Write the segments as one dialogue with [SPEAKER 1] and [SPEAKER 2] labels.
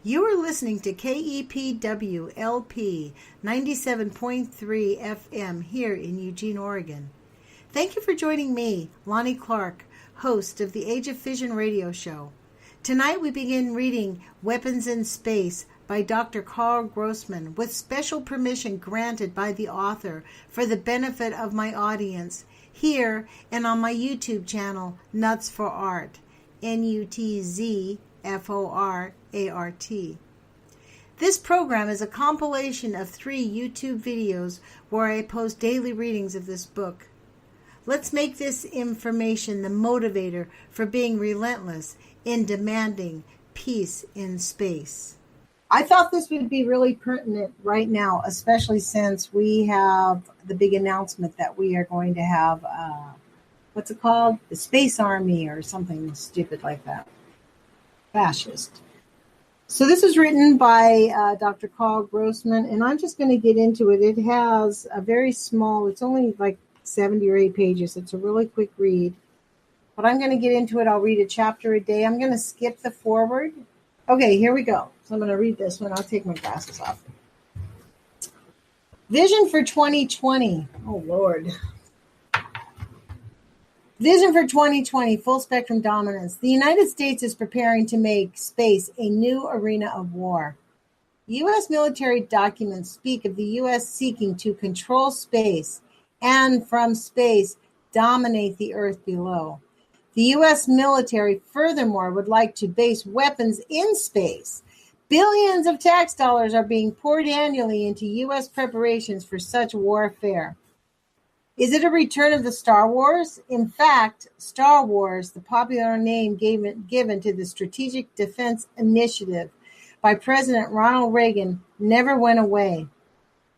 [SPEAKER 1] You are listening to KEPW LP 97.3 FM here in Eugene, Oregon. Thank you for joining me, Lonnie Clark, host of the Age of Fission radio show. Tonight we begin reading Weapons in Space by Dr. Karl Grossman with special permission granted by the author for the benefit of my audience here and on my YouTube channel, Nuts for Art, NUTZFORART. This program is a compilation of 3 YouTube videos where I post daily readings of this book. Let's make this information the motivator for being relentless in demanding peace in space. I thought this would be really pertinent right now, especially since we have the big announcement that we are going to have, what's it called? The Space Army or something stupid like that. Fascist. So this is written by Dr. Karl Grossman, and I'm just going to get into it. It has a very small, it's only like 70 or 80 pages. It's a really quick read. But I'm going to get into it. I'll read a chapter a day. I'm going to skip the forward. Okay, here we go. So I'm going to read this one. I'll take my glasses off. Vision for 2020. Oh, Lord. Vision for 2020, full spectrum dominance. The United States is preparing to make space a new arena of war. U.S. military documents speak of the U.S. seeking to control space and from space dominate the Earth below. The U.S. military, furthermore, would like to base weapons in space. Billions of tax dollars are being poured annually into U.S. preparations for such warfare. Is it a return of the Star Wars? In fact, Star Wars, the popular name given to the Strategic Defense Initiative by President Ronald Reagan, never went away.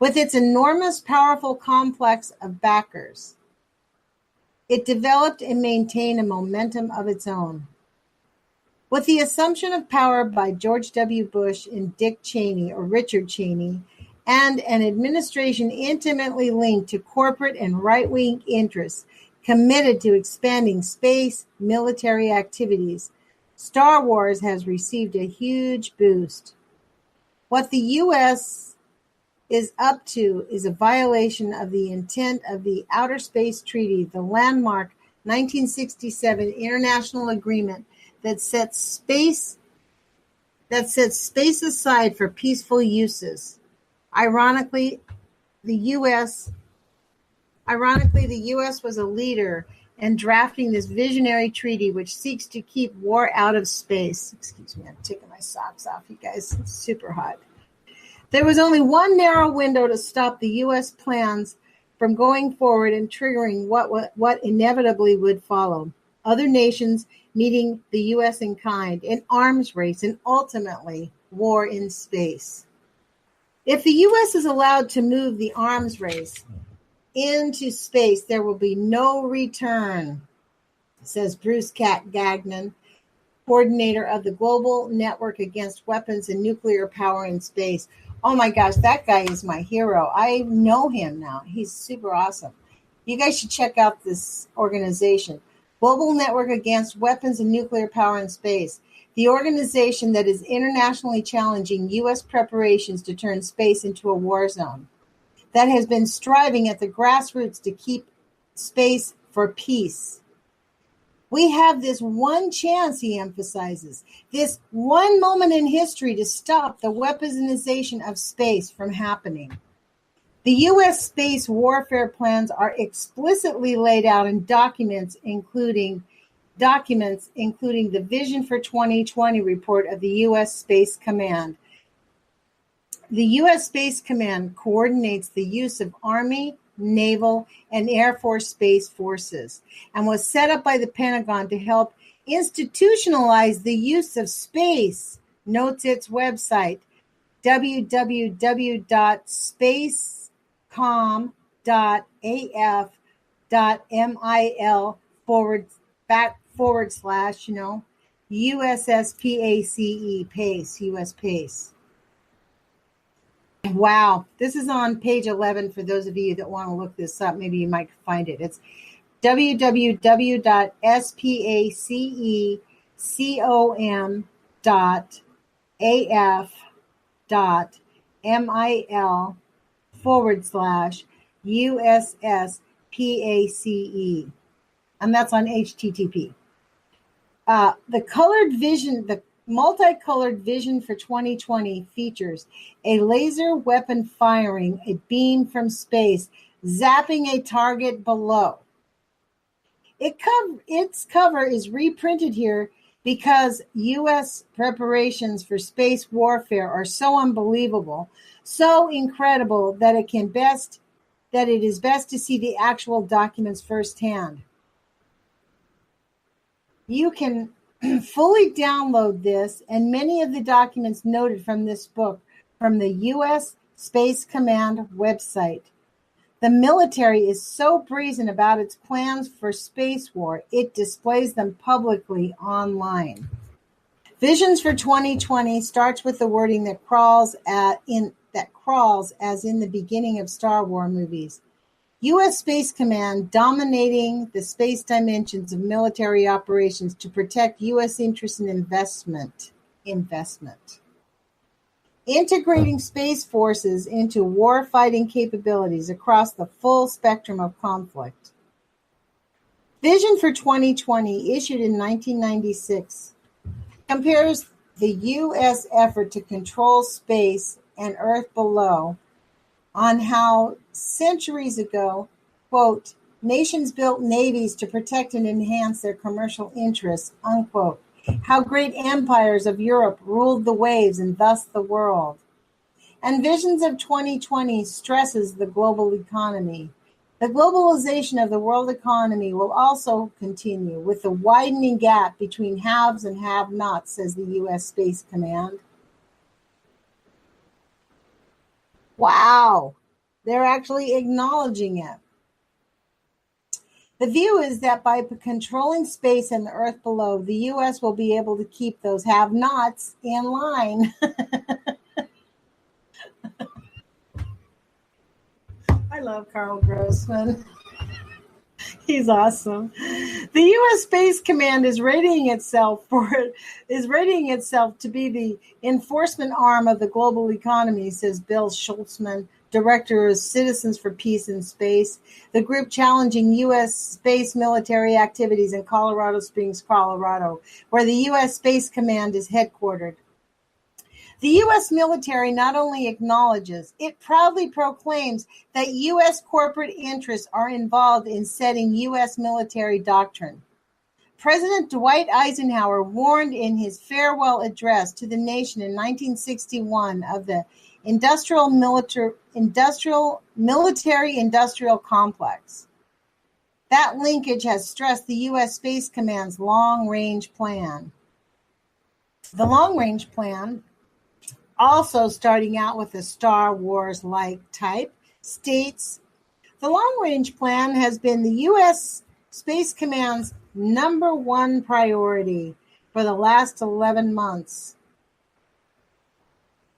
[SPEAKER 1] With its enormous, powerful complex of backers, it developed and maintained a momentum of its own. With the assumption of power by George W. Bush and Dick Cheney, or Richard Cheney, and an administration intimately linked to corporate and right-wing interests committed to expanding space military activities, Star Wars has received a huge boost. What the U.S. is up to is a violation of the intent of the Outer Space Treaty, the landmark 1967 international agreement that sets space aside for peaceful uses. Ironically, the U.S. was a leader in drafting this visionary treaty, which seeks to keep war out of space. Excuse me, I'm taking my socks off, you guys. It's super hot. There was only one narrow window to stop the U.S. plans from going forward and triggering what inevitably would follow. Other nations meeting the U.S. in kind, an arms race, and ultimately war in space. If the U.S. is allowed to move the arms race into space, there will be no return, says Bruce Gagnon, coordinator of the Global Network Against Weapons and Nuclear Power in Space. Oh my gosh, that guy is my hero. I know him now. He's super awesome. You guys should check out this organization. Global Network Against Weapons and Nuclear Power in Space. The organization that is internationally challenging U.S. preparations to turn space into a war zone. That has been striving at the grassroots to keep space for peace. We have this one chance, he emphasizes, this one moment in history to stop the weaponization of space from happening. The U.S. space warfare plans are explicitly laid out in documents including the Vision for 2020 report of the U.S. Space Command. The U.S. Space Command coordinates the use of Army, Naval, and Air Force space forces, and was set up by the Pentagon to help institutionalize the use of space, notes its website, www.spacecom.af.mil/USSPACE, PACE, US PACE. Wow. This is on page 11 for those of you that want to look this up. Maybe you might find it. It's www.spacecom.af af.mil/USS-PACE. And that's on HTTP. The multicolored vision for 2020 features a laser weapon firing a beam from space, zapping a target below. Its cover is reprinted here because U.S. preparations for space warfare are so unbelievable, so incredible that it is best to see the actual documents firsthand. You can fully download this and many of the documents noted from this book from the U.S. Space Command website. The military is so brazen about its plans for space war, it displays them publicly online. Visions for 2020 starts with the wording that crawls as in the beginning of Star Wars movies. U.S. Space Command dominating the space dimensions of military operations to protect U.S. interests and investment. Integrating space forces into war-fighting capabilities across the full spectrum of conflict. Vision for 2020, issued in 1996, compares the U.S. effort to control space and Earth below on how centuries ago, quote, nations built navies to protect and enhance their commercial interests, unquote. How great empires of Europe ruled the waves and thus the world. And Visions of 2020 stresses the global economy. The globalization of the world economy will also continue with the widening gap between haves and have-nots, says the U.S. Space Command. Wow, they're actually acknowledging it. The view is that by controlling space and the Earth below, the U.S. will be able to keep those have-nots in line. I love Karl Grossman. He's awesome. The U.S. Space Command is rating itself to be the enforcement arm of the global economy, says Bill Schultzman, Director of Citizens for Peace in Space, the group challenging U.S. space military activities in Colorado Springs, Colorado, where the U.S. Space Command is headquartered. The U.S. military not only acknowledges, it proudly proclaims that U.S. corporate interests are involved in setting U.S. military doctrine. President Dwight Eisenhower warned in his farewell address to the nation in 1961 of the military-industrial complex. That linkage has stressed the U.S. Space Command's long-range plan. The long-range plan, also starting out with a Star Wars-like type, states the long-range plan has been the U.S. Space Command's number one priority for the last 11 months,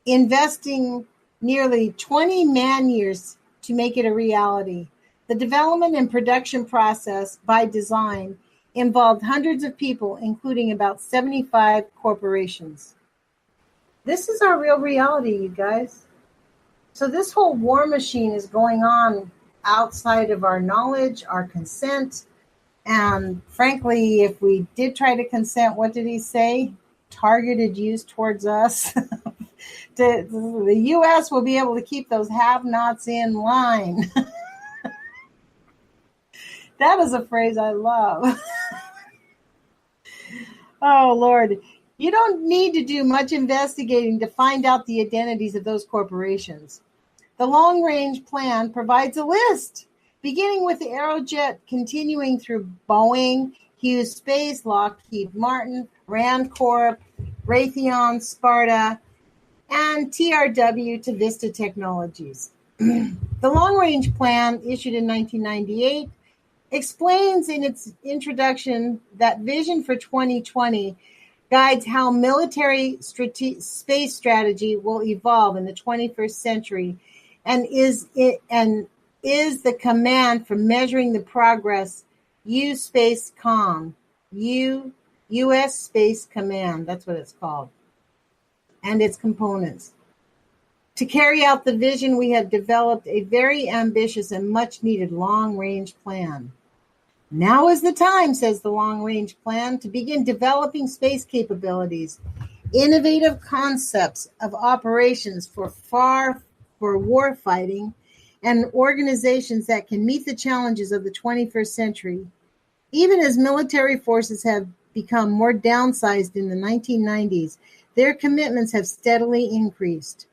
[SPEAKER 1] investing nearly 20 man-years to make it a reality. The development and production process, by design, involved hundreds of people, including about 75 corporations. This is our real reality, you guys. So this whole war machine is going on outside of our knowledge, our consent. And frankly, if we did try to consent, what did he say? Targeted use towards us. The U.S. will be able to keep those have-nots in line. That is a phrase I love. Oh, Lord. You don't need to do much investigating to find out the identities of those corporations. The long-range plan provides a list, beginning with the Aerojet, continuing through Boeing, Hughes Space, Lockheed Martin, Rand Corp, Raytheon, Sparta, and TRW to Vista Technologies. The long-range plan, issued in 1998, explains in its introduction that Vision for 2020 guides how military space strategy will evolve in the 21st century and is the command for measuring the progress U.S. Space Comm, U.S. Space Command, that's what it's called. and its components. To carry out the vision, we have developed a very ambitious and much-needed long-range plan. Now is the time, says the long-range plan, to begin developing space capabilities, innovative concepts of operations for war fighting, and organizations that can meet the challenges of the 21st century. Even as military forces have become more downsized in the 1990s, their commitments have steadily increased.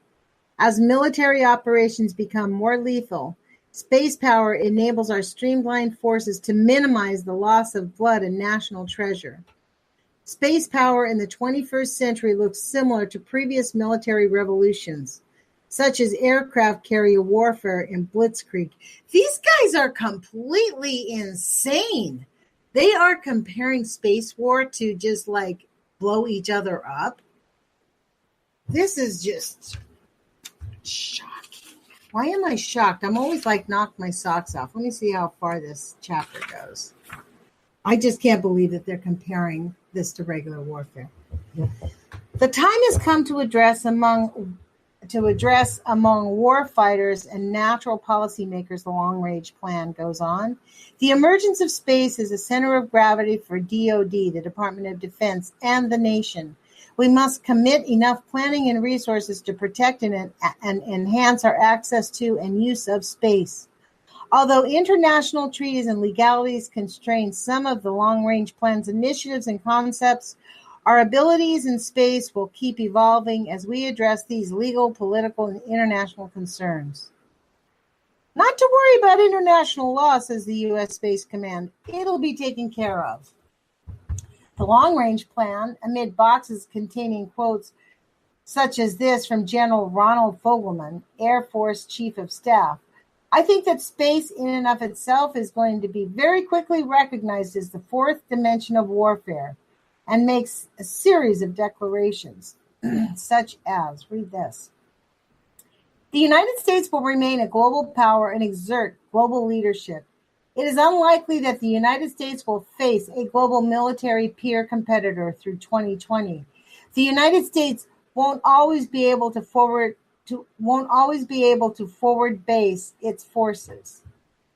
[SPEAKER 1] As military operations become more lethal, space power enables our streamlined forces to minimize the loss of blood and national treasure. Space power in the 21st century looks similar to previous military revolutions, such as aircraft carrier warfare and blitzkrieg. These guys are completely insane. They are comparing space war to just like blow each other up. This is just shocking. Why am I shocked? I'm always like knock my socks off. Let me see how far this chapter goes. I just can't believe that they're comparing this to regular warfare. The time has come to address among war fighters and natural policymakers, the long-range plan goes on. The emergence of space is a center of gravity for DoD, the Department of Defense, and the nation. We must commit enough planning and resources to protect and enhance our access to and use of space. Although international treaties and legalities constrain some of the long-range plan's initiatives and concepts, our abilities in space will keep evolving as we address these legal, political, and international concerns. Not to worry about international law, says the U.S. Space Command. It'll be taken care of. The long-range plan, amid boxes containing quotes such as this from General Ronald Fogelman, Air Force Chief of Staff, I think that space in and of itself is going to be very quickly recognized as the fourth dimension of warfare, and makes a series of declarations, such as, read this, the United States will remain a global power and exert global leadership. It is unlikely that the United States will face a global military peer competitor through 2020. The United States won't always be able to forward base its forces.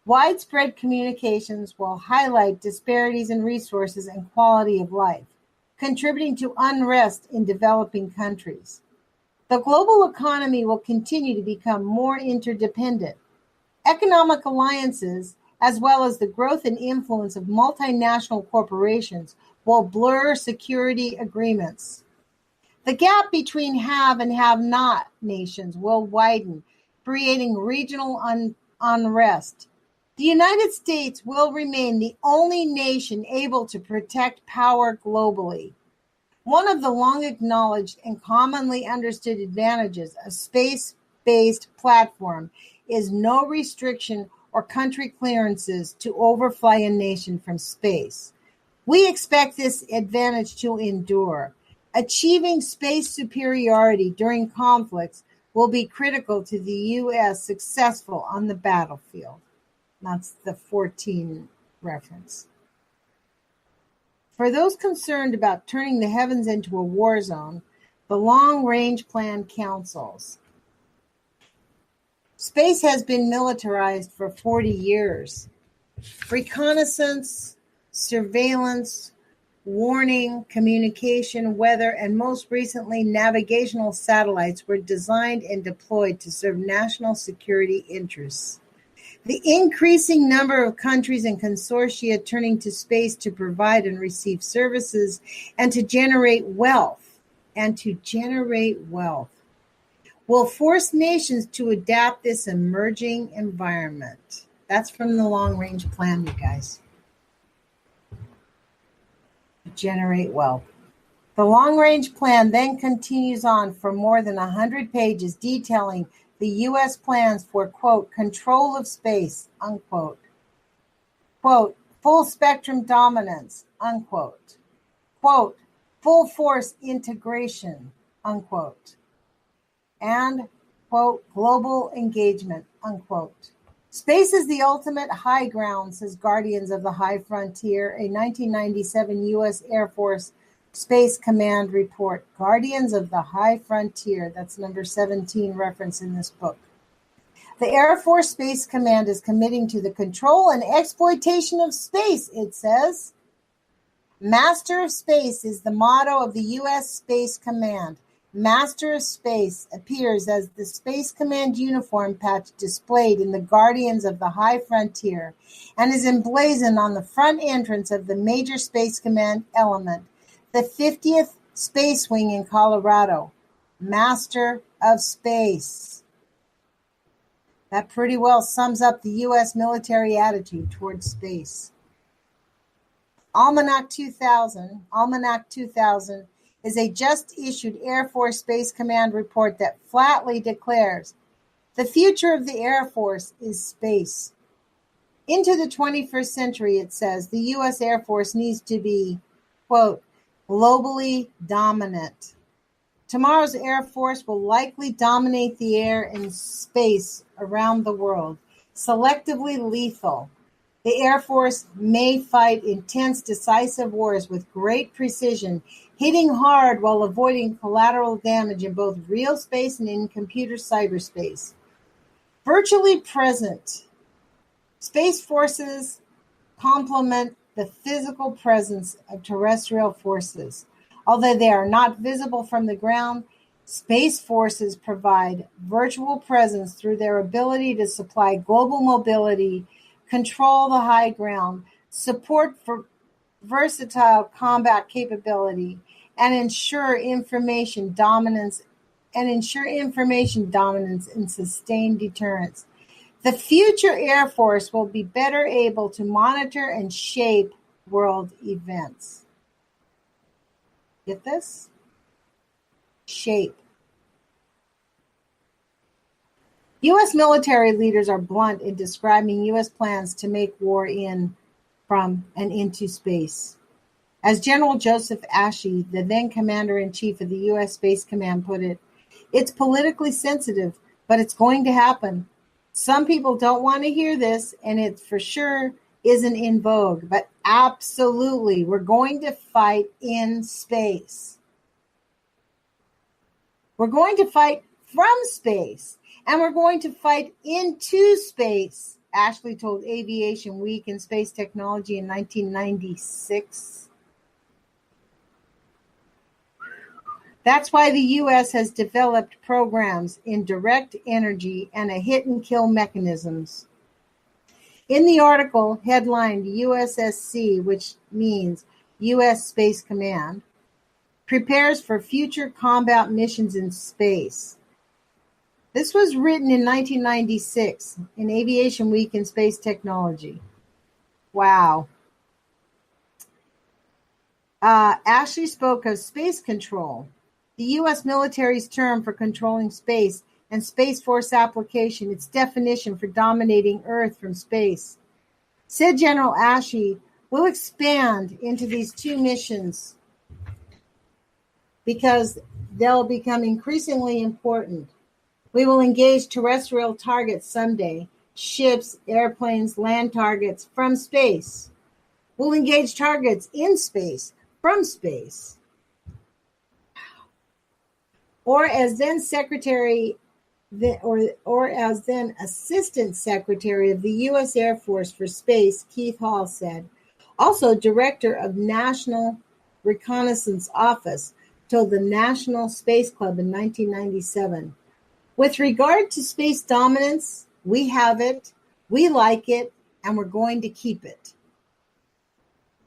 [SPEAKER 1] Widespread communications will highlight disparities in resources and quality of life, contributing to unrest in developing countries. The global economy will continue to become more interdependent. Economic alliances, as well as the growth and influence of multinational corporations, will blur security agreements. The gap between have and have-not nations will widen, creating regional unrest. The United States will remain the only nation able to protect power globally. One of the long-acknowledged and commonly understood advantages of space-based platform is no restriction or country clearances to overfly a nation from space. We expect this advantage to endure. Achieving space superiority during conflicts will be critical to the U.S. successful on the battlefield. That's the 14 reference. For those concerned about turning the heavens into a war zone, the long-range plan counsels. Space has been militarized for 40 years. Reconnaissance, surveillance, warning, communication, weather, and most recently navigational satellites were designed and deployed to serve national security interests. The increasing number of countries and consortia turning to space to provide and receive services and to generate wealth, will force nations to adapt this emerging environment. That's from the long-range plan, you guys. Generate wealth. The long-range plan then continues on for more than 100 pages detailing the U.S. plans for, quote, control of space, unquote, quote, full spectrum dominance, unquote, quote, full force integration, unquote, and, quote, global engagement, unquote. Space is the ultimate high ground, says Guardians of the High Frontier, a 1997 U.S. Air Force Space Command report, Guardians of the High Frontier. That's number 17 reference in this book. The Air Force Space Command is committing to the control and exploitation of space, it says. Master of Space is the motto of the U.S. Space Command. Master of Space appears as the Space Command uniform patch displayed in the Guardians of the High Frontier and is emblazoned on the front entrance of the major Space Command element, the 50th Space Wing in Colorado. Master of Space. That pretty well sums up the U.S. military attitude towards space. Almanac 2000 is a just-issued Air Force Space Command report that flatly declares the future of the Air Force is space. Into the 21st century, it says, the U.S. Air Force needs to be, quote, globally dominant. Tomorrow's Air Force will likely dominate the air and space around the world, selectively lethal. The Air Force may fight intense, decisive wars with great precision, hitting hard while avoiding collateral damage in both real space and in computer cyberspace. Virtually present, space forces complement the physical presence of terrestrial forces. Although they are not visible from the ground, space forces provide virtual presence through their ability to supply global mobility, control the high ground, support for versatile combat capability, and ensure information dominance and sustained deterrence. The future Air Force will be better able to monitor and shape world events. Get this? Shape. U.S. military leaders are blunt in describing U.S. plans to make war in, from, and into space. As General Joseph Ashey, the then Commander-in-Chief of the U.S. Space Command, put it, it's politically sensitive, but it's going to happen. Some people don't want to hear this, and it for sure isn't in vogue, but absolutely, we're going to fight in space. We're going to fight from space, and we're going to fight into space, Ashley told Aviation Week in Space Technology in 1996. That's why the U.S. has developed programs in direct energy and a hit-and-kill mechanisms. In the article headlined USSC, which means U.S. Space Command, prepares for future combat missions in space. This was written in 1996 in Aviation Week in Space Technology. Wow. Ashley spoke of space control, the U.S. military's term for controlling space, and Space Force application, its definition for dominating Earth from space. Said General Ashey, we'll expand into these two missions because they'll become increasingly important. We will engage terrestrial targets someday, ships, airplanes, land targets from space. We'll engage targets in space, from space. Or as then Secretary or as then Assistant Secretary of the U.S. Air Force for Space, Keith Hall said, also Director of National Reconnaissance Office, told the National Space Club in 1997, with regard to space dominance, we have it, we like it, and we're going to keep it.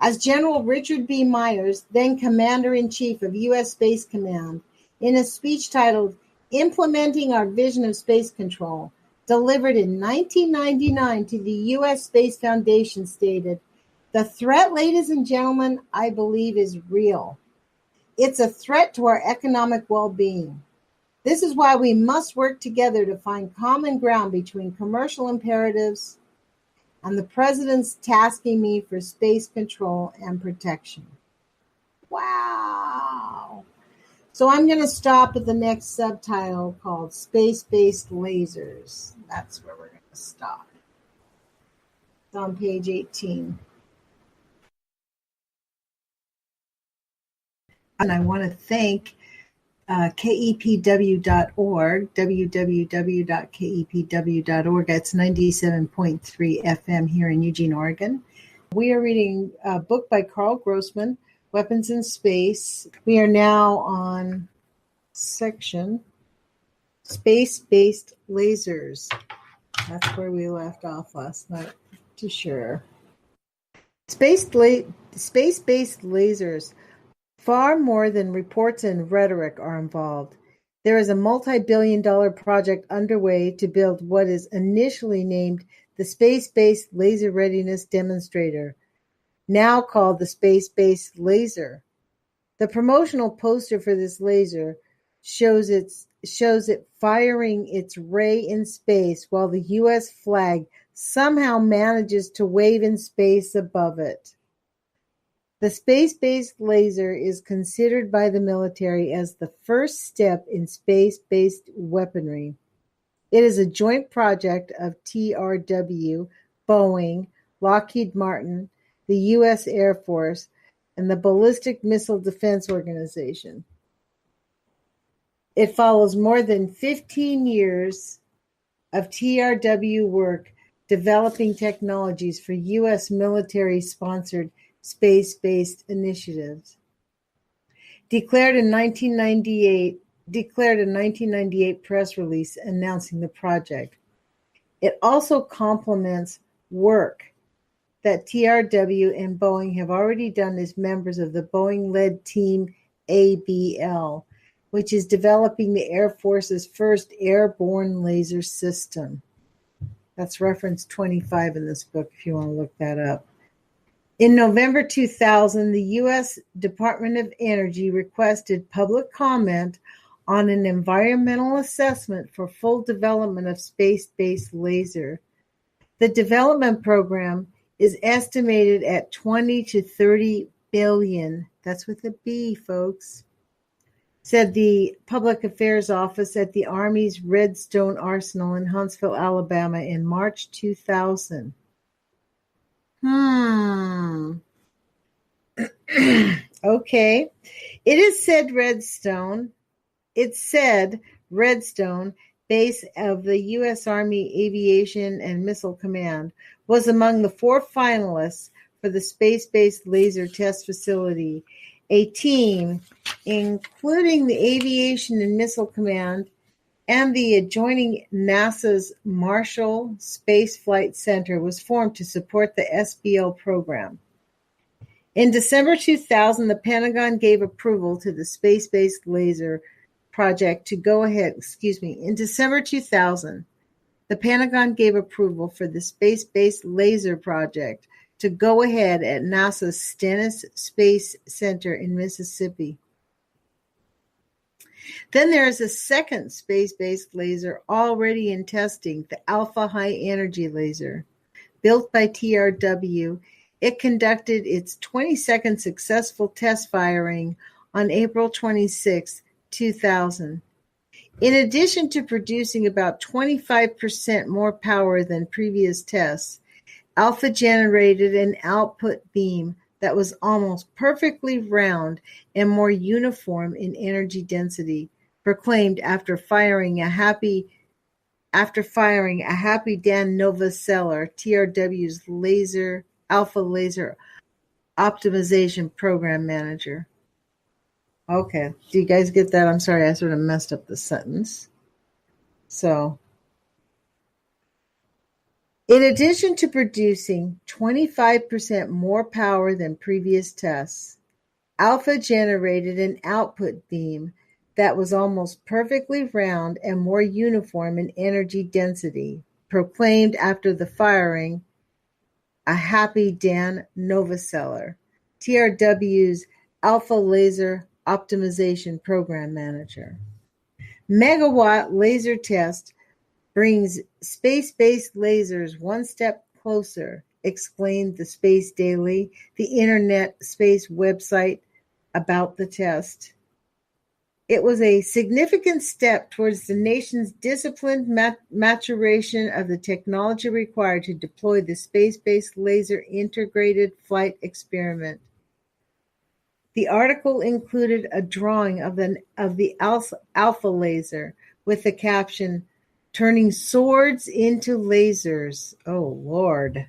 [SPEAKER 1] As General Richard B. Myers, then Commander-in-Chief of U.S. Space Command, in a speech titled Implementing Our Vision of Space Control, delivered in 1999 to the U.S. Space Foundation, stated, the threat, ladies and gentlemen, I believe is real. It's a threat to our economic well-being. This is why we must work together to find common ground between commercial imperatives and the President's tasking me for space control and protection. Wow. So I'm going to stop at the next subtitle called Space-Based Lasers. That's where we're going to stop. It's on page 18. And I want to thank kepw.org, www.kepw.org. That's 97.3 FM here in Eugene, Oregon. We are reading a book by Karl Grossman, Weapons in Space. We are now on section Space-Based Lasers. That's where we left off last night, to sure. Space-based lasers. Far more than reports and rhetoric are involved. There is a multi-billion-dollar project underway to build what is initially named the Space-Based Laser Readiness Demonstrator, now called the Space-Based Laser. The promotional poster for this laser shows it firing its ray in space while the U.S. flag somehow manages to wave in space above it. The space-based laser is considered by the military as the first step in space-based weaponry. It is a joint project of TRW, Boeing, Lockheed Martin, the U.S. Air Force, and the Ballistic Missile Defense Organization. It follows more than 15 years of TRW work developing technologies for U.S. military-sponsored space-based initiatives. Declared a 1998 press release announcing the project. It also complements work that TRW and Boeing have already done as members of the Boeing-led Team ABL, which is developing the Air Force's first airborne laser system. That's reference 25 in this book if you want to look that up. In November 2000, the U.S. Department of Energy requested public comment on an environmental assessment for full development of space-based laser. The development program is estimated at 20 to 30 billion. That's with a B, folks, said the Public Affairs Office at the Army's Redstone Arsenal in Huntsville, Alabama in March 2000. Okay. It said Redstone, base of the U.S. Army Aviation and Missile Command, was among the 4 finalists for the Space-Based Laser Test Facility. A team, including the Aviation and Missile Command and the adjoining NASA's Marshall Space Flight Center, was formed to support the SBL program. In December 2000, the Pentagon gave approval to the Space-Based Laser project to go ahead. In December 2000, the Pentagon gave approval for the Space-Based Laser project to go ahead at NASA's Stennis Space Center in Mississippi. Then there is a second space-based laser already in testing, the Alpha High Energy Laser. Built by TRW, it conducted its 22nd successful test firing on April 26, 2000. In addition to producing about 25% more power than previous tests, Alpha generated an output beam that was almost perfectly round and more uniform in energy density, proclaimed after firing a happy Dan Novoseller, TRW's Alpha Laser Optimization Program Manager. Okay, do you guys get that? I'm sorry, I sort of messed up the sentence. So, in addition to producing 25% more power than previous tests, Alpha generated an output beam that was almost perfectly round and more uniform in energy density, proclaimed after the firing a happy Dan Novoseller, TRW's Alpha Laser Optimization Program Manager. Megawatt laser test brings space-based lasers one step closer, exclaimed the Space Daily, the Internet Space website about the test. It was a significant step towards the nation's disciplined maturation of the technology required to deploy the space-based laser integrated flight experiment. The article included a drawing of the alpha laser with the caption, "Turning swords into lasers." Oh, Lord.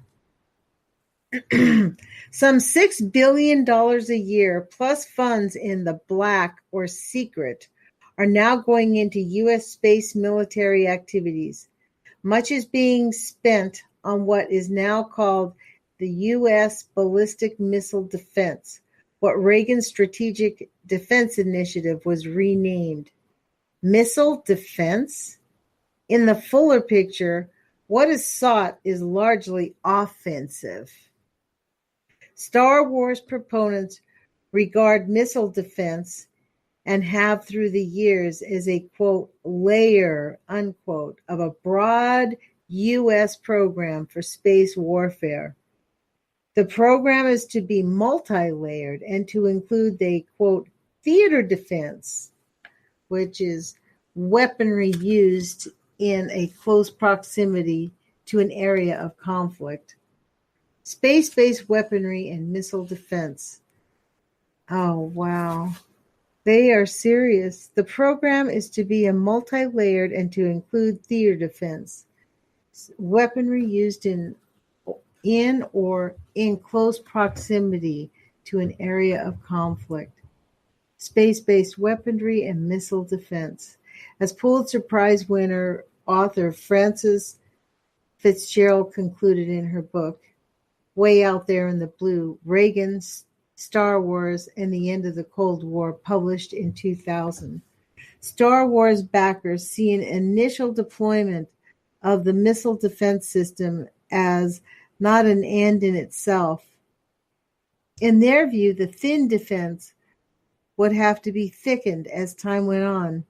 [SPEAKER 1] Some $6 billion a year, plus funds in the black or secret, are now going into U.S. space military activities. Much is being spent on what is now called the U.S. Ballistic Missile Defense, what Reagan's Strategic Defense Initiative was renamed. Missile defense? In the fuller picture, what is sought is largely offensive. Star Wars proponents regard missile defense and have through the years as a, quote, layer, unquote, of a broad U.S. program for space warfare. The program is to be multi-layered and to include the, quote, theater defense, which is weaponry used in a close proximity to an area of conflict. Space-based weaponry and missile defense. Oh, wow. They are serious. The program is to be a multi-layered and to include theater defense. Weaponry used in or in close proximity to an area of conflict. Space-based weaponry and missile defense. As Pulitzer Prize winner author Frances Fitzgerald concluded in her book, Way Out There in the Blue, Reagan, Star Wars, and the End of the Cold War, published in 2000. Star Wars backers see an initial deployment of the missile defense system as not an end in itself. In their view, the thin defense would have to be thickened as time went on.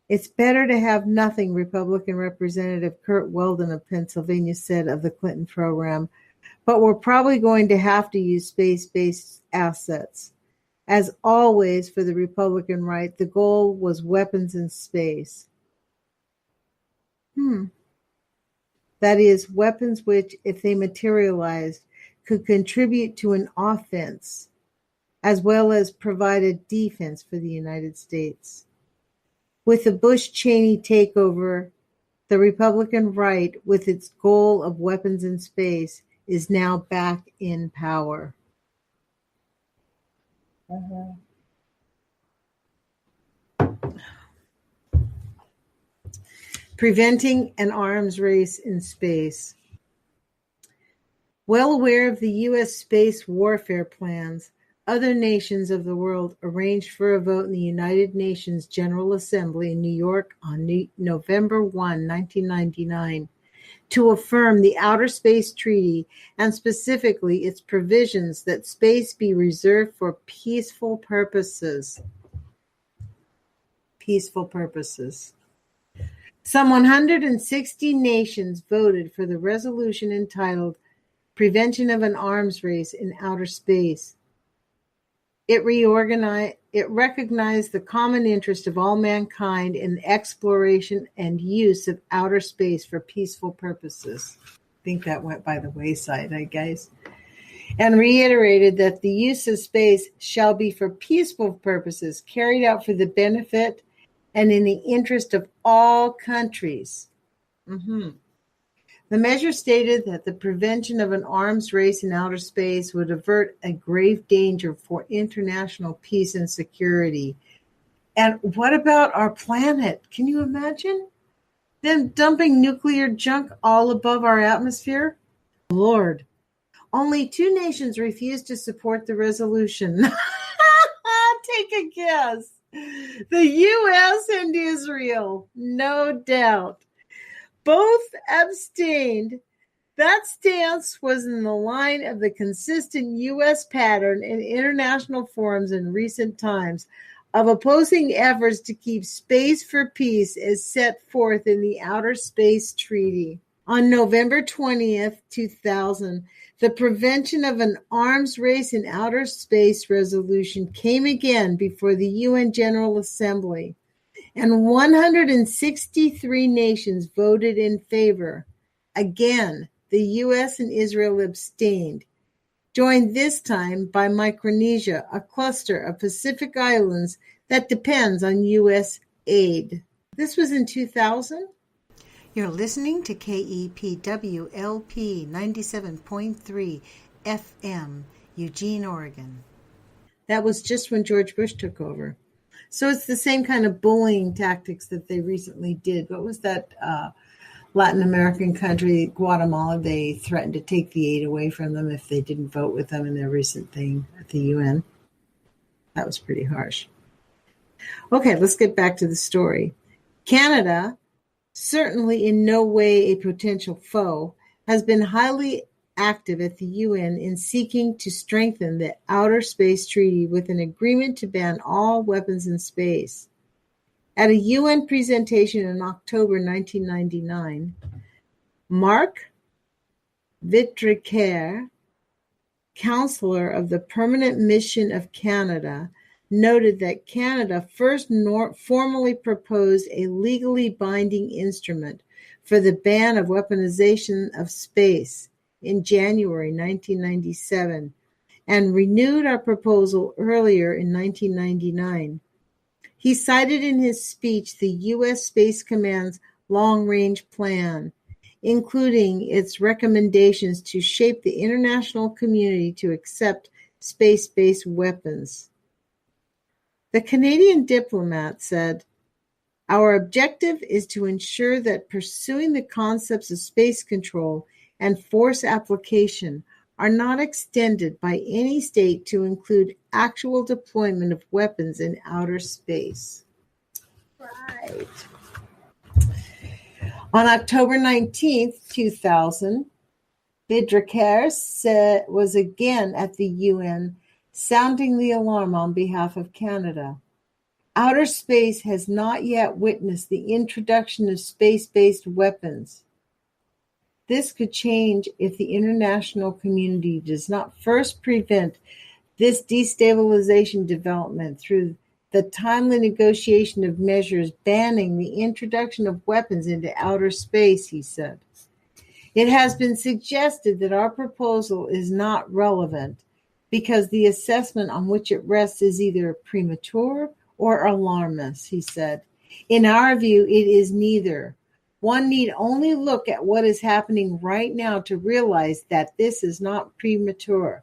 [SPEAKER 1] It's better to have nothing, Republican Representative Kurt Weldon of Pennsylvania said of the Clinton program, but we're probably going to have to use space-based assets. As always, for the Republican right, the goal was weapons in space. That is, weapons which, if they materialized, could contribute to an offense, as well as provide a defense for the United States. With the Bush-Cheney takeover, the Republican right, with its goal of weapons in space, is now back in power. Preventing an arms race in space. Well aware of the U.S. space warfare plans, other nations of the world arranged for a vote in the United Nations General Assembly in New York on November 1, 1999, to affirm the Outer Space Treaty and specifically its provisions that space be reserved for peaceful purposes. Peaceful purposes. Some 160 nations voted for the resolution entitled Prevention of an Arms Race in Outer Space. It recognized the common interest of all mankind in the exploration and use of outer space for peaceful purposes. I think that went by the wayside, I guess. And reiterated that the use of space shall be for peaceful purposes, carried out for the benefit and in the interest of all countries. The measure stated that the prevention of an arms race in outer space would avert a grave danger for international peace and security. And what about our planet? Can you imagine them dumping nuclear junk all above our atmosphere? Lord, only 2 nations refused to support the resolution. Take a guess. The U.S. and Israel, no doubt. Both abstained. That stance was in the line of the consistent U.S. pattern in international forums in recent times of opposing efforts to keep space for peace as set forth in the Outer Space Treaty. On November 20th, 2000, the Prevention of an Arms Race in Outer Space resolution came again before the UN General Assembly, and 163 nations voted in favor. Again, the U.S. and Israel abstained. joined this time by Micronesia, a cluster of Pacific islands that depends on U.S. aid. This was in 2000?
[SPEAKER 2] You're listening to KEPWLP 97.3 FM, Eugene, Oregon.
[SPEAKER 1] That was just when George Bush took over. So it's the same kind of bullying tactics that they recently did. What was that Latin American country, Guatemala? They threatened to take the aid away from them if they didn't vote with them in their recent thing at the UN. That was pretty harsh. Okay, let's get back to the story. Canada, certainly in no way a potential foe, has been highly active at the UN in seeking to strengthen the Outer Space Treaty with an agreement to ban all weapons in space. At a UN presentation in October 1999, Marc Vitreker, counselor of the Permanent Mission of Canada, noted that Canada first formally proposed a legally binding instrument for the ban of weaponization of space in January 1997 and renewed our proposal earlier in 1999. He cited in his speech the U.S. Space Command's long-range plan, including its recommendations to shape the international community to accept space-based weapons. The Canadian diplomat said, "Our objective is to ensure that pursuing the concepts of space control and force application are not extended by any state to include actual deployment of weapons in outer space." Right. On October 19th, 2000, Vidreker was again at the UN, sounding the alarm on behalf of Canada. Outer space has not yet witnessed the introduction of space-based weapons. This could change if the international community does not first prevent this destabilization development through the timely negotiation of measures banning the introduction of weapons into outer space, he said. It has been suggested that our proposal is not relevant because the assessment on which it rests is either premature or alarmist, he said. In our view, it is neither. One need only look at what is happening right now to realize that this is not premature.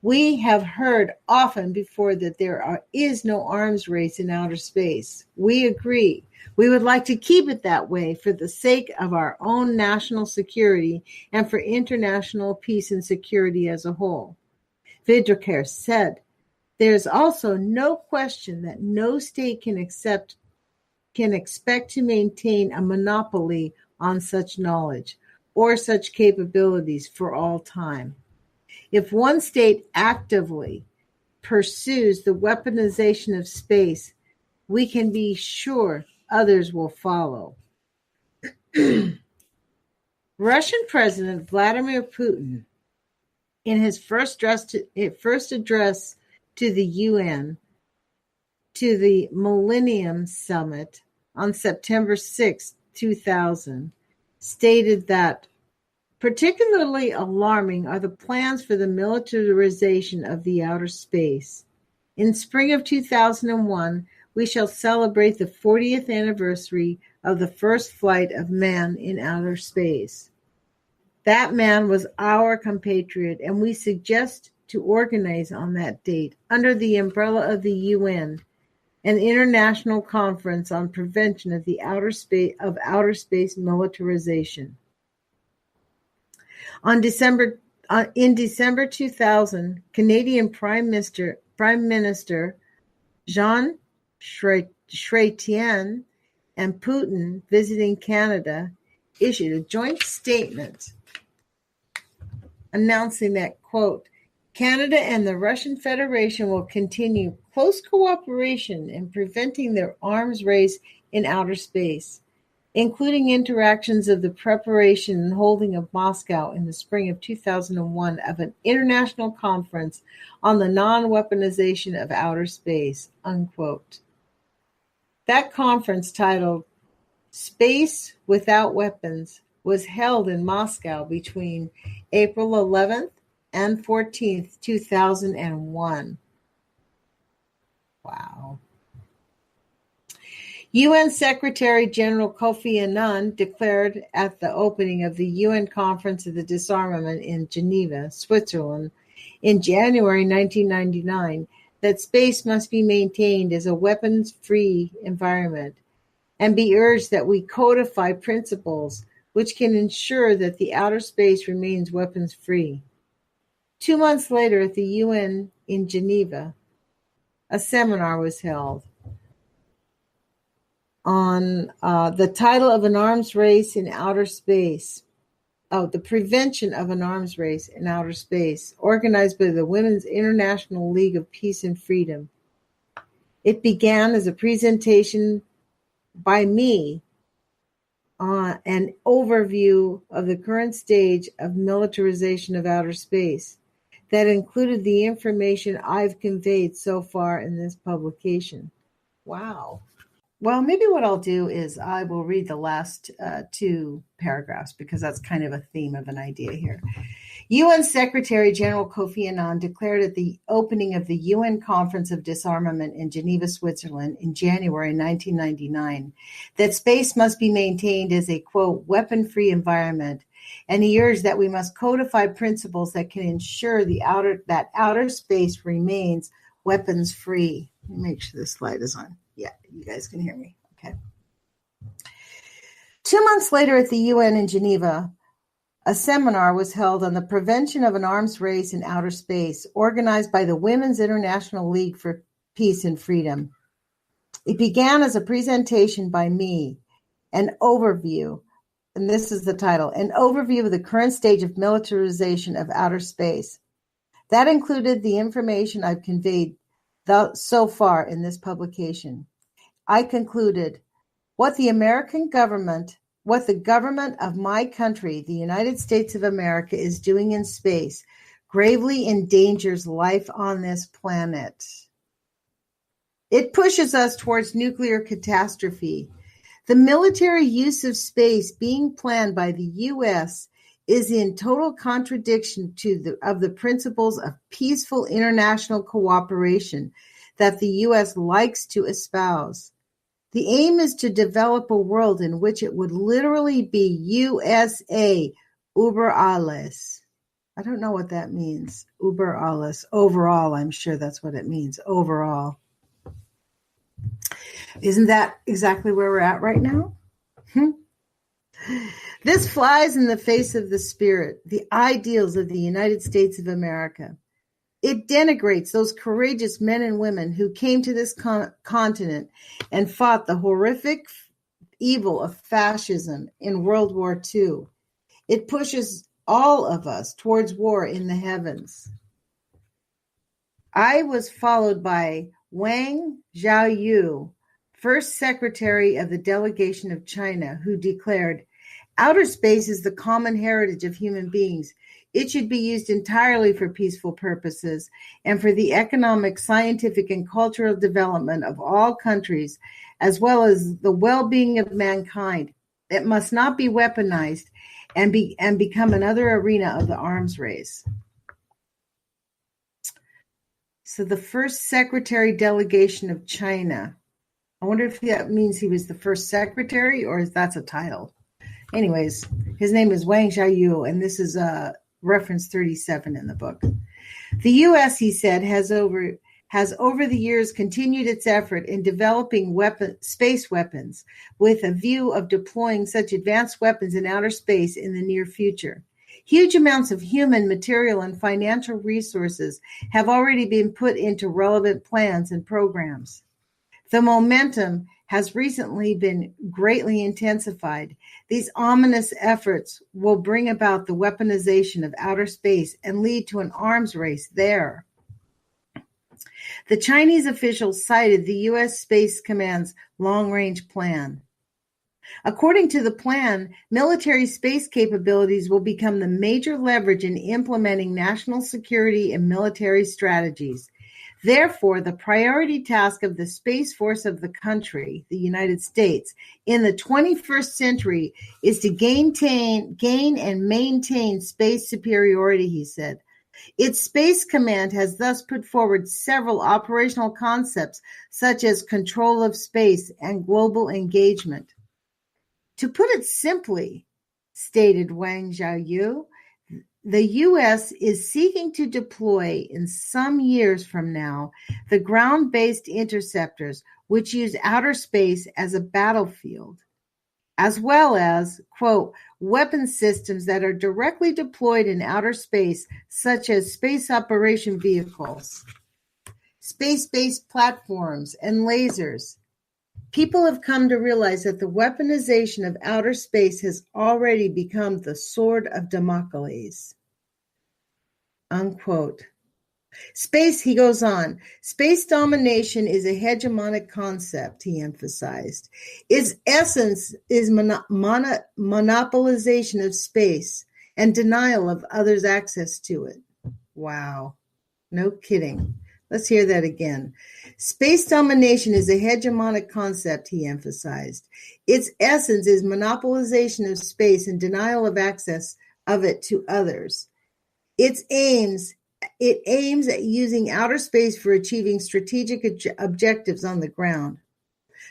[SPEAKER 1] We have heard often before that there is no arms race in outer space. We agree. We would like to keep it that way for the sake of our own national security and for international peace and security as a whole. Vidreker said, "There is also no question that no state can expect to maintain a monopoly on such knowledge or such capabilities for all time. If one state actively pursues the weaponization of space, we can be sure others will follow." Russian President Vladimir Putin, in his first address to the UN, to the Millennium Summit on September 6, 2000, stated that particularly alarming are the plans for the militarization of the outer space. In spring of 2001, we shall celebrate the 40th anniversary of the first flight of man in outer space. That man was our compatriot, and we suggest to organize on that date, under the umbrella of the UN, an international conference on prevention of the outer space militarization. In December 2000, Canadian Prime Minister Jean Chrétien and Putin, visiting Canada, issued a joint statement announcing that, quote, "Canada and the Russian Federation will continue close cooperation in preventing their arms race in outer space, including interactions of the preparation and holding of Moscow in the spring of 2001 of an international conference on the non-weaponization of outer space," unquote. That conference, titled Space Without Weapons, was held in Moscow between April 11th and 14th, 2001. Wow. UN Secretary General Kofi Annan declared at the opening of the UN Conference of the Disarmament in Geneva, Switzerland, in January 1999, that space must be maintained as a weapons-free environment, and be urged that we codify principles which can ensure that the outer space remains weapons-free. 2 months later, at the UN in Geneva, a seminar was held on the title of an arms race in outer space. The prevention of an arms race in outer space, organized by the Women's International League of Peace and Freedom. It began as a presentation by me on an overview of the current stage of militarization of outer space that included the information I've conveyed so far in this publication. Wow. Well, maybe what I'll do is I will read the last two paragraphs because that's kind of a theme of an idea here. UN Secretary General Kofi Annan declared at the opening of the UN Conference of Disarmament in Geneva, Switzerland in January 1999 that space must be maintained as a, quote, weapon-free environment, and he urged that we must codify principles that can ensure that outer space remains weapons-free. Let me make sure this slide is on. Yeah, you guys can hear me. Okay. 2 months later at the UN in Geneva, a seminar was held on the prevention of an arms race in outer space, organized by the Women's International League for Peace and Freedom. It began as a presentation by me, an overview, and this is the title, an overview of the current stage of militarization of outer space. That included the information I've conveyed so far in this publication. I concluded, what the government of my country, the United States of America, is doing in space gravely endangers life on this planet. It pushes us towards nuclear catastrophe. The military use of space being planned by the U.S. is in total contradiction of the principles of peaceful international cooperation that the U.S. likes to espouse. The aim is to develop a world in which it would literally be USA über alles. I don't know what that means. Über alles. Overall, I'm sure that's what it means. Overall. Isn't that exactly where we're at right now? This flies in the face of the spirit, the ideals of the United States of America. It denigrates those courageous men and women who came to this continent and fought the horrific evil of fascism in World War II. It pushes all of us towards war in the heavens. I was followed by Wang Xiaoyu, first secretary of the delegation of China, who declared, outer space is the common heritage of human beings. It should be used entirely for peaceful purposes and for the economic, scientific, and cultural development of all countries, as well as the well-being of mankind. It must not be weaponized and become another arena of the arms race. So the first secretary delegation of China. I wonder if that means he was the first secretary or if that's a title. Anyways, his name is Wang Xiaoyu, and this is reference 37 in the book. The U.S., he said, has over the years continued its effort in developing space weapons with a view of deploying such advanced weapons in outer space in the near future. Huge amounts of human, material, and financial resources have already been put into relevant plans and programs. The momentum has recently been greatly intensified. These ominous efforts will bring about the weaponization of outer space and lead to an arms race there. The Chinese officials cited the U.S. Space Command's long-range plan. According to the plan, military space capabilities will become the major leverage in implementing national security and military strategies. Therefore, the priority task of the Space Force of the country, the United States, in the 21st century is to gain and maintain space superiority, he said. Its Space Command has thus put forward several operational concepts such as control of space and global engagement. To put it simply, stated Wang Xiaoyu, the U.S. is seeking to deploy in some years from now the ground-based interceptors which use outer space as a battlefield, as well as, quote, weapon systems that are directly deployed in outer space, such as space operation vehicles, space-based platforms, and lasers. People have come to realize that the weaponization of outer space has already become the sword of Damocles. Unquote. Space, he goes on, space domination is a hegemonic concept, he emphasized. Its essence is monopolization of space and denial of others' access to it. Wow. No kidding. Let's hear that again. Space domination is a hegemonic concept, he emphasized. Its essence is monopolization of space and denial of access of it to others. It aims at using outer space for achieving strategic objectives on the ground.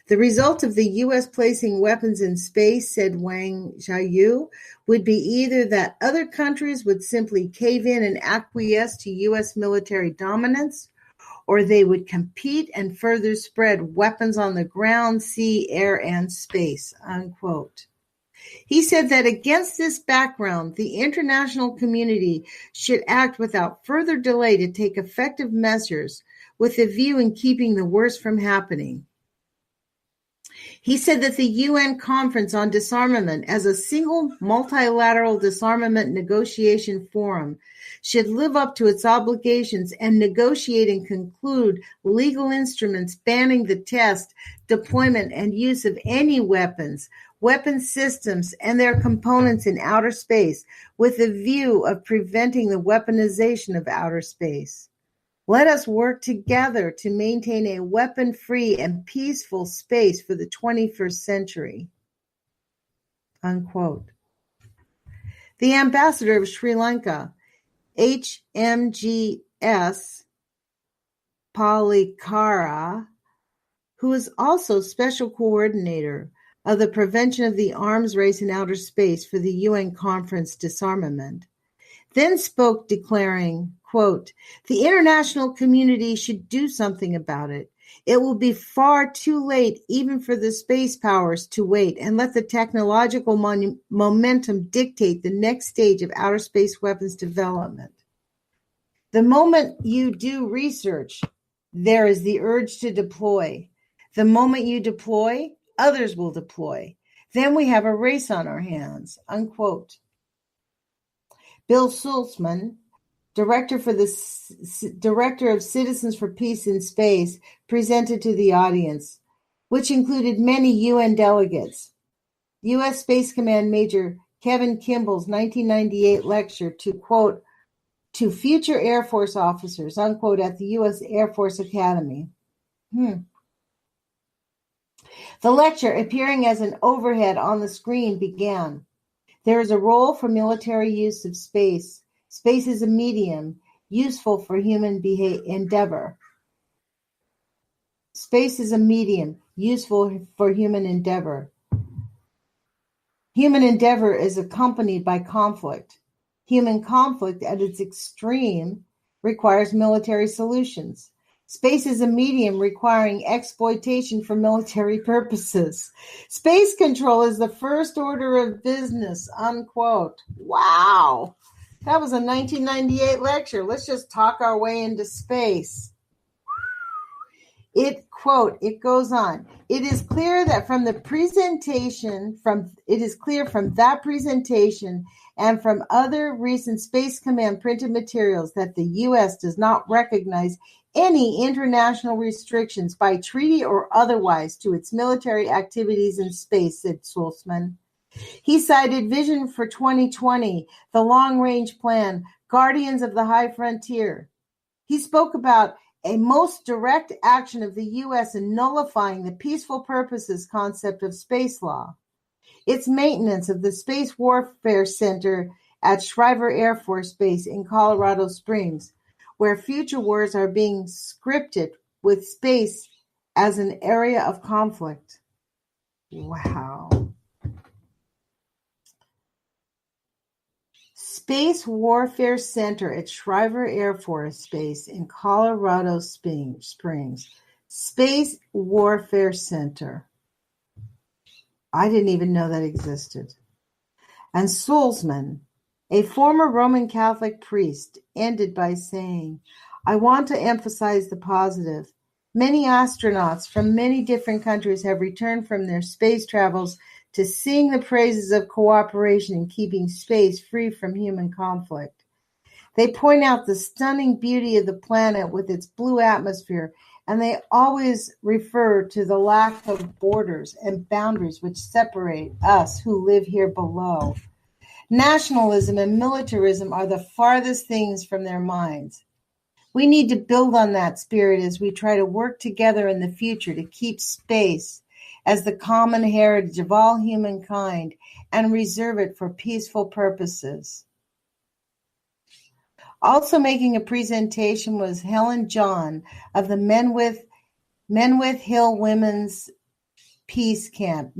[SPEAKER 1] The result of the U.S. placing weapons in space, said Wang Xiaoyu, would be either that other countries would simply cave in and acquiesce to U.S. military dominance, or they would compete and further spread weapons on the ground, sea, air, and space, unquote. He said that against this background, the international community should act without further delay to take effective measures with a view in keeping the worst from happening. He said that the UN Conference on Disarmament, as a single multilateral disarmament negotiation forum, should live up to its obligations and negotiate and conclude legal instruments banning the test, deployment, and use of any weapons, weapon systems, and their components in outer space, with a view of preventing the weaponization of outer space. Let us work together to maintain a weapon-free and peaceful space for the 21st century. Unquote. The ambassador of Sri Lanka, HMGS Palikara, who is also special coordinator of the prevention of the arms race in outer space for the UN Conference Disarmament, then spoke declaring, quote, the international community should do something about it. It will be far too late even for the space powers to wait and let the technological momentum dictate the next stage of outer space weapons development. The moment you do research, there is the urge to deploy. The moment you deploy, others will deploy. Then we have a race on our hands, unquote. Bill Sultzman, Director of Citizens for Peace in Space, presented to the audience, which included many UN delegates. U.S. Space Command Major Kevin Kimball's 1998 lecture to, quote, to future Air Force officers, unquote, at the U.S. Air Force Academy. The lecture, appearing as an overhead on the screen, began. There is a role for military use of space. Space is a medium useful for human endeavor. Space is a medium useful for human endeavor. Human endeavor is accompanied by conflict. Human conflict at its extreme requires military solutions. Space is a medium requiring exploitation for military purposes. Space control is the first order of business, unquote. Wow. That was a 1998 lecture. Let's just talk our way into space. It goes on. It is clear from that presentation and from other recent Space Command printed materials that the U.S. does not recognize any international restrictions by treaty or otherwise to its military activities in space, said Sultzman. He cited Vision for 2020, the Long-Range Plan, Guardians of the High Frontier. He spoke about a most direct action of the U.S. in nullifying the peaceful purposes concept of space law, its maintenance of the Space Warfare Center at Schriever Air Force Base in Colorado Springs, where future wars are being scripted with space as an area of conflict. Wow. Space Warfare Center at Schriever Air Force Base in Colorado Springs. Space Warfare Center. I didn't even know that existed. And Sulzman, a former Roman Catholic priest, ended by saying, I want to emphasize the positive. Many astronauts from many different countries have returned from their space travels to sing the praises of cooperation in keeping space free from human conflict. They point out the stunning beauty of the planet with its blue atmosphere, and they always refer to the lack of borders and boundaries which separate us who live here below. Nationalism and militarism are the farthest things from their minds. We need to build on that spirit as we try to work together in the future to keep space as the common heritage of all humankind and reserve it for peaceful purposes. Also making a presentation was Helen John of the Menwith Hill Women's Peace Camp,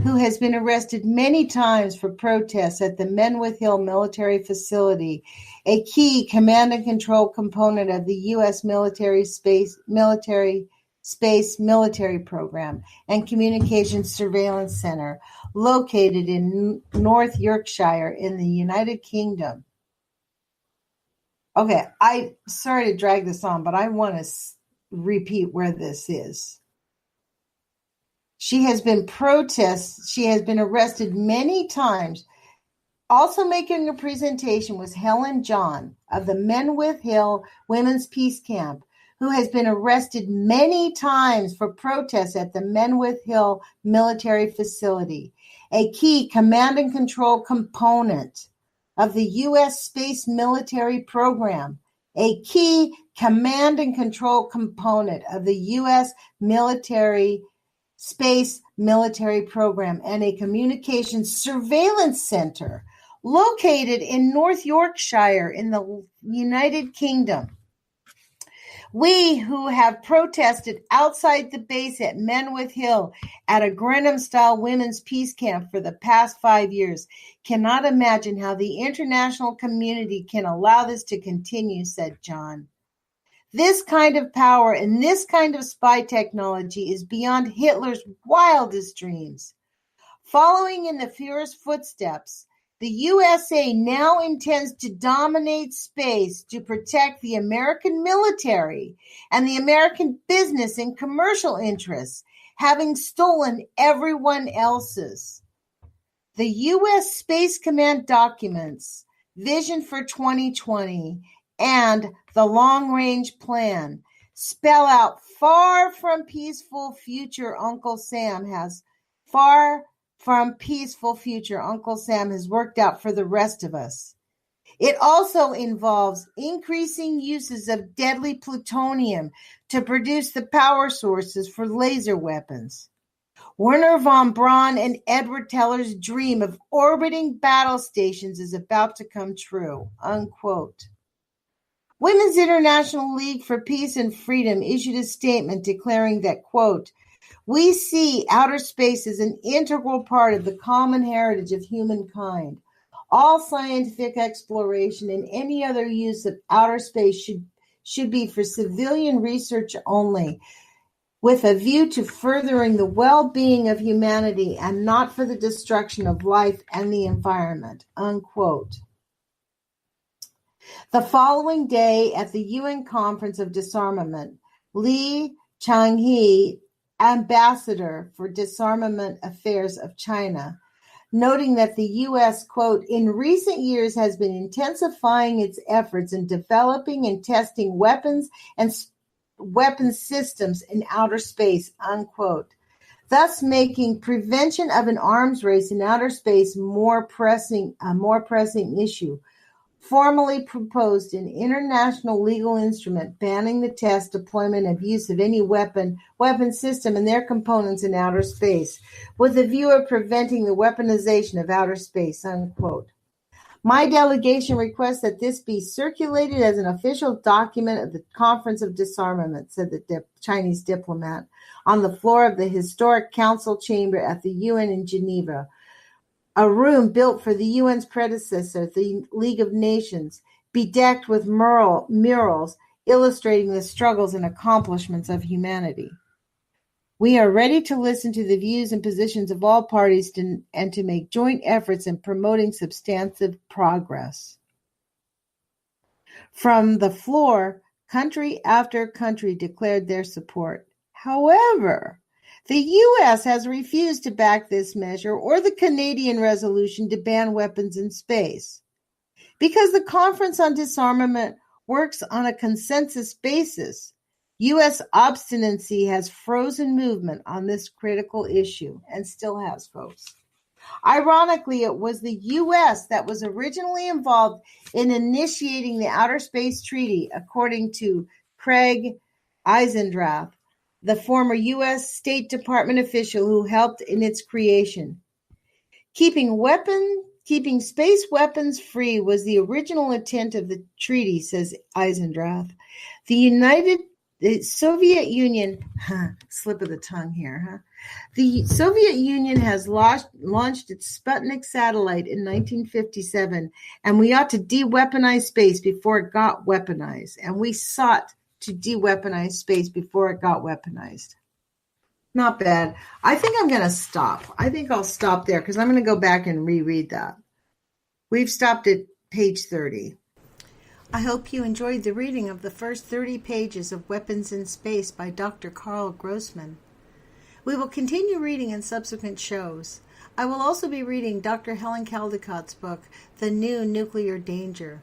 [SPEAKER 1] who has been arrested many times for protests at the Menwith Hill military facility, a key command and control component of the U.S. military program and communications surveillance center located in North Yorkshire in the United Kingdom. Okay, sorry to drag this on, but I want to repeat where this is. She has been arrested many times. Also making a presentation was Helen John of the Menwith Hill Women's Peace Camp, who has been arrested many times for protests at the Menwith Hill military facility, a key command and control component of the U.S. space military program, a key command and control component of the U.S. space military program, and a communications surveillance center located in North Yorkshire in the United Kingdom. We who have protested outside the base at Menwith Hill at a Grenham-style women's peace camp for the past 5 years cannot imagine how the international community can allow this to continue, said John. This kind of power and this kind of spy technology is beyond Hitler's wildest dreams. Following in the Führer's footsteps, the USA now intends to dominate space to protect the American military and the American business and commercial interests, having stolen everyone else's. The U.S. Space Command documents, Vision for 2020, and the Long-Range Plan spell out far from peaceful future Uncle Sam has worked out for the rest of us. It also involves increasing uses of deadly plutonium to produce the power sources for laser weapons. Werner von Braun and Edward Teller's dream of orbiting battle stations is about to come true, unquote. Women's International League for Peace and Freedom issued a statement declaring that, quote, we see outer space as an integral part of the common heritage of humankind. All scientific exploration and any other use of outer space should be for civilian research only, with a view to furthering the well-being of humanity and not for the destruction of life and the environment, unquote. The following day at the UN Conference of Disarmament, Li Changhe, ambassador for Disarmament Affairs of China, noting that the U.S., quote, in recent years has been intensifying its efforts in developing and testing weapons and weapon systems in outer space, unquote, thus making prevention of an arms race in outer space a more pressing issue. formally proposed an international legal instrument banning the test, deployment, and use of any weapon system and their components in outer space, with the view of preventing the weaponization of outer space, unquote. My delegation requests that this be circulated as an official document of the Conference of Disarmament, said the Chinese diplomat, on the floor of the historic council chamber at the UN in Geneva, a room built for the UN's predecessor, the League of Nations, bedecked with murals illustrating the struggles and accomplishments of humanity. We are ready to listen to the views and positions of all parties and to make joint efforts in promoting substantive progress. From the floor, country after country declared their support. However, the U.S. has refused to back this measure or the Canadian resolution to ban weapons in space. Because the Conference on Disarmament works on a consensus basis, U.S. obstinacy has frozen movement on this critical issue, and still has, folks. Ironically, it was the U.S. that was originally involved in initiating the Outer Space Treaty, according to Craig Eisendrath, the former U.S. State Department official who helped in its creation. Keeping space weapons free was the original intent of the treaty, says Eisendrath. The Soviet Union, slip of the tongue here, huh? The Soviet Union has launched its Sputnik satellite in 1957, and we ought to de-weaponize space before it got weaponized. And we sought to de-weaponize space before it got weaponized. Not bad. I think I'm going to stop. I think I'll stop there because I'm going to go back and reread that. We've stopped at page 30.
[SPEAKER 2] I hope you enjoyed the reading of the first 30 pages of Weapons in Space by Dr. Karl Grossman. We will continue reading in subsequent shows. I will also be reading Dr. Helen Caldicott's book, The New Nuclear Danger.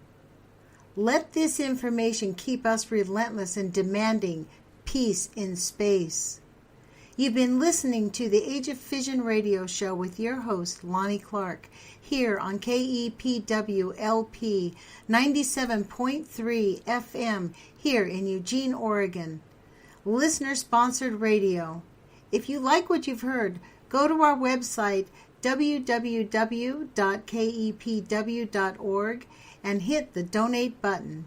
[SPEAKER 2] Let this information keep us relentless in demanding peace in space. You've been listening to the Age of Fission radio show with your host, Lonnie Clark, here on KEPW-LP 97.3 FM here in Eugene, Oregon. Listener-sponsored radio. If you like what you've heard, go to our website, www.kepw.org, and hit the donate button.